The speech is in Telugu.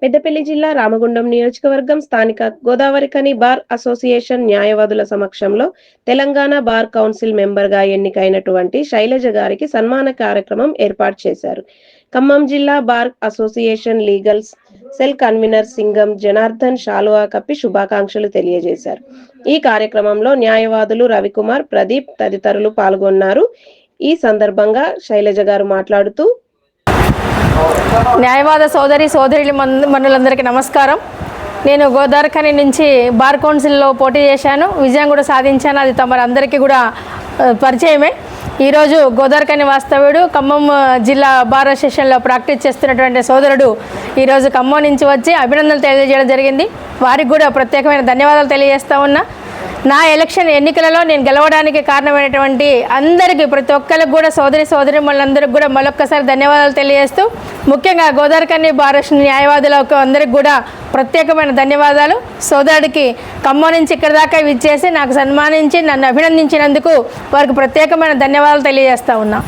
పెద్దపల్లి జిల్లా రామగుండం నియోజకవర్గం స్థానిక గోదావరిఖని బార్ అసోసియేషన్ న్యాయవాదుల సమక్షంలో తెలంగాణ బార్ కౌన్సిల్ మెంబర్గా ఎన్నికైనటువంటి శైలజ గారికి సన్మాన కార్యక్రమం ఏర్పాటు చేశారు. ఖమ్మం జిల్లా bar association legal cell convener Singam Janardhan శాలువా కప్పి శుభాకాంక్షలు తెలియజేశారు. ఈ కార్యక్రమంలో న్యాయవాదులు రవికుమార్, ప్రదీప్ తదితరులు పాల్గొన్నారు. ఈ సందర్భంగా శైలజ గారు మాట్లాడుతూ, న్యాయవాద సోదరి మనులందరికీ నమస్కారం. నేను గోదావరిఖని నుంచి బార్ కౌన్సిల్లో పోటీ చేశాను, విజయం కూడా సాధించాను. అది తమరందరికీ కూడా పరిచయమే. ఈరోజు గోదావరిఖని వాస్తవ్యుడు ఖమ్మం జిల్లా బార్ అసోసియేషన్లో ప్రాక్టీస్ చేస్తున్నటువంటి సోదరుడు ఈరోజు ఖమ్మం నుంచి వచ్చి అభినందనలు తెలియజేయడం జరిగింది. వారికి కూడా ప్రత్యేకమైన ధన్యవాదాలు తెలియజేస్తూ ఉన్నా. నా ఎలక్షన్ ఎన్నికలలో నేను గెలవడానికి కారణమైనటువంటి అందరికీ, ప్రతి ఒక్కరికి కూడా సోదరిమణులందరికీ కూడా మరొక్కసారి ధన్యవాదాలు తెలియజేస్తూ, ముఖ్యంగా గోదావరిఖని బార్ న్యాయవాదులకు అందరికీ కూడా ప్రత్యేకమైన ధన్యవాదాలు. సోదరుడికి ఖమ్మం నుంచి ఇక్కడి దాకా విచ్చేసి నాకు సన్మానించి నన్ను అభినందించినందుకు వారికి ప్రత్యేకమైన ధన్యవాదాలు తెలియజేస్తూ ఉన్నా.